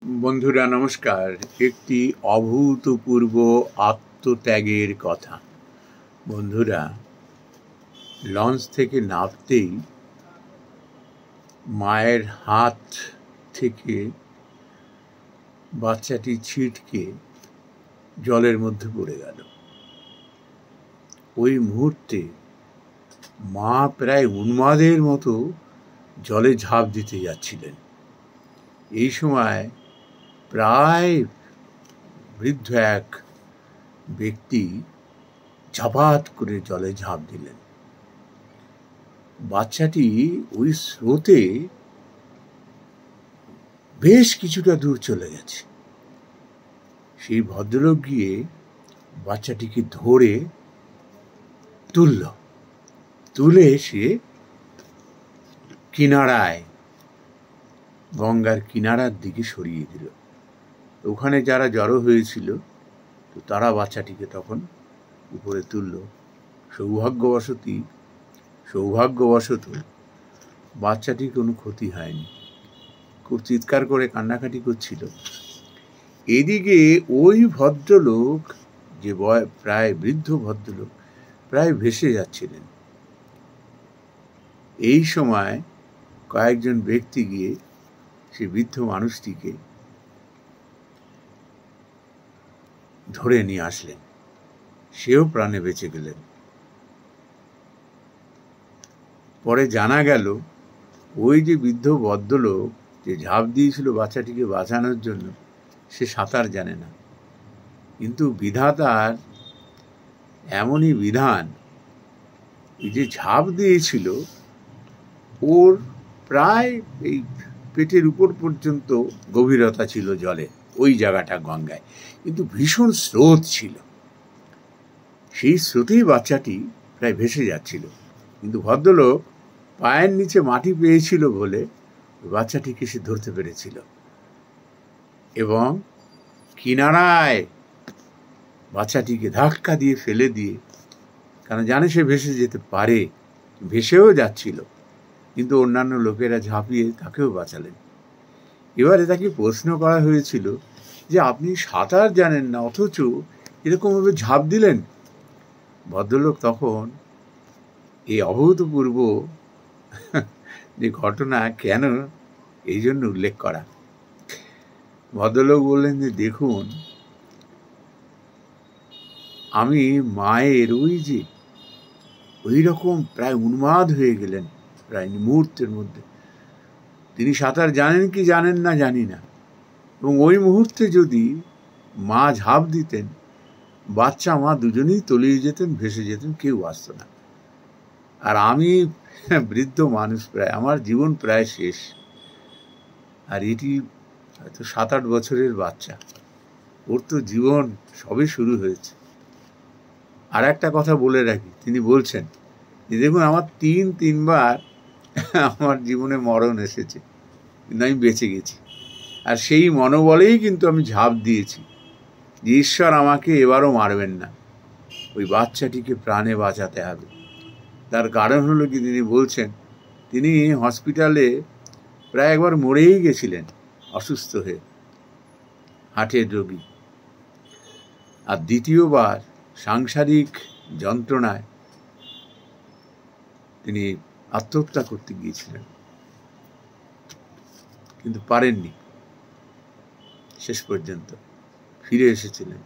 বন্ধুরা নমস্কার। একটি অভূতপূর্ব আত্মত্যাগের কথা। বন্ধুরা, লঞ্চ থেকে নামতেই মায়ের হাত থেকে বাচ্চাটি ছিটকে জলের মধ্যে পড়ে গেল। ওই মুহূর্তে মা প্রায় উন্মাদের মতো জলে ঝাঁপ দিতে যাচ্ছিলেন। এই সময় প্রায় বৃদ্ধ এক ব্যক্তি ঝাপাত করে জলে ঝাঁপ দিলেন। বাচ্চাটি ওই স্রোতে বেশ কিছুটা দূর চলে গেছে। সেই ভদ্রলোক গিয়ে বাচ্চাটিকে ধরে তুলে সে কিনারায়, গঙ্গার কিনারার দিকে সরিয়ে দিল। ওখানে যারা জড়ো হয়েছিল তো তারা বাচ্চাটিকে তখন উপরে তুলল। সৌভাগ্যবশত বাচ্চাটির কোনো ক্ষতি হয়নি। খুব চিৎকার করে কান্নাকাটি করছিল। এদিকে ওই ভদ্রলোক, যে প্রায় বৃদ্ধ ভদ্রলোক, প্রায় ভেসে যাচ্ছিলেন। এই সময় কয়েকজন ব্যক্তি গিয়ে সে বৃদ্ধ মানুষটিকে ধরে নিয়ে আসলেন। সেও প্রাণে বেঁচে গেলেন। পরে জানা গেল ওই যে বৃদ্ধ ভদ্রলোক যে ঝাঁপ দিয়েছিল বাচ্চাটিকে বাঁচানোর জন্য, সে সাঁতার জানে না। কিন্তু বিধাতার এমনই বিধান, এই যে ঝাঁপ দিয়েছিল ওর প্রায় এই পেটের উপর পর্যন্ত গভীরতা ছিল জলে, ওই জায়গাটা গঙ্গায়, কিন্তু ভীষণ স্রোত ছিল। সেই স্রোতেই বাচ্চাটি প্রায় ভেসে যাচ্ছিল। কিন্তু ভদ্রলোক পায়ের নিচে মাটি পেয়েছিল বলে বাচ্চাটিকে সে ধরতে পেরেছিল এবং কিনারায় বাচ্চাটিকে ধাক্কা দিয়ে ফেলে দিয়ে, কারণ জানে সে ভেসে যেতে পারে, ভেসেও যাচ্ছিল, কিন্তু অন্যান্য লোকেরা ঝাঁপিয়ে তাকেও বাঁচালেন। এবারে তাকে প্রশ্ন করা হয়েছিল যে আপনি সাঁতার জানেন না, অথচ এরকমভাবে ঝাঁপ দিলেন। ভদ্রলোক তখন এই অভূতপূর্ব যে ঘটনা কেন এই জন্য উল্লেখ করা, ভদ্রলোক বললেন যে দেখুন, আমি মায়ের ওই রকম প্রায় উন্মাদ হয়ে গেলেন প্রায় মুহূর্তের মধ্যে। তিনি সাঁতার জানেন কি জানেন না জানি না, এবং ওই মুহূর্তে যদি মা ঝাঁপ দিতেন, বাচ্চা মা দুজনেই তলিয়ে যেতেন, ভেসে যেতেন, কেউ বাঁচত না। আর আমি বৃদ্ধ মানুষ, প্রায় আমার জীবন প্রায় শেষ। আর এটি হয়তো 7-8 বছরের বাচ্চা, ওর তো জীবন সবে শুরু হয়েছে। আর একটা কথা বলে রাখি, তিনি বলছেন যে দেখুন, আমার তিনবার আমার জীবনে মরণ এসেছে, কিন্তু আমি বেঁচে গেছি। আর সেই মনোবলেই কিন্তু আমি ঝাঁপ দিয়েছি যে ঈশ্বর আমাকে এবারও মারবেন না, ওই বাচ্চাটিকে প্রাণে বাঁচাতে হবে। তার কারণ হলো কি, তিনি বলছেন তিনি হসপিটালে প্রায় একবার মরেই গেছিলেন অসুস্থ হয়ে, হার্টের রোগী। আর দ্বিতীয়বার সাংসারিক যন্ত্রণায় তিনি আত্মহত্যা করতে গিয়েছিলেন, কিন্তু পারেননি, শেষ পর্যন্ত ফিরে এসেছিলেন।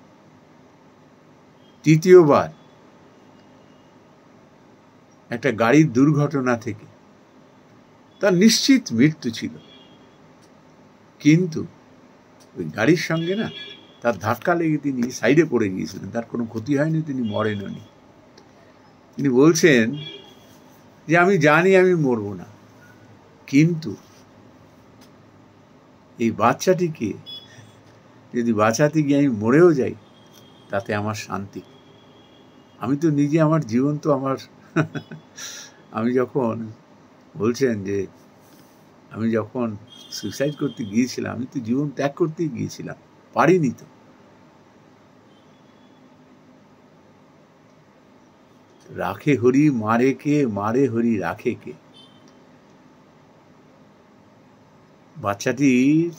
তৃতীয়বার একটা গাড়ির দুর্ঘটনা থেকে তার নিশ্চিত মৃত্যু ছিল, কিন্তু ওই গাড়ির সঙ্গে না তার ধাক্কা লেগে তিনি সাইডে পড়ে গিয়েছিলেন, তার কোনো ক্ষতি হয়নি, তিনি মরেননি। তিনি বলছেন যে আমি জানি আমি মরব না, কিন্তু এই বাচ্চাটিকে যদি বাঁচাতে গিয়ে আমি মরেও যাই, তাতে আমার শান্তি। আমি তো নিজে, আমার জীবন তো আমার আমি যখন বলছেন যে আমি যখন সুইসাইড করতে গিয়েছিলাম, আমি তো জীবন ত্যাগ করতেই গিয়েছিলাম, পারিনি তো। রাখে হরি মারে কে, মারে হরি রাখে কে। বাচ্চাটির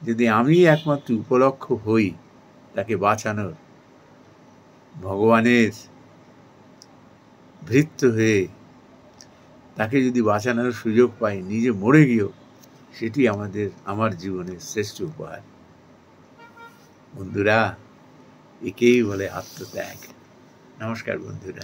যদি আমি একমাত্র উপলক্ষ হই তাকে বাঁচানোর, ভগবানের ভৃত্য হয়ে তাকে যদি বাঁচানোর সুযোগ পাই নিজে মরে গিয়েও, সেটি আমার জীবনের শ্রেষ্ঠ উপহার। বন্ধুরা, একেই বলে আত্মত্যাগ। নমস্কার বন্ধুরা।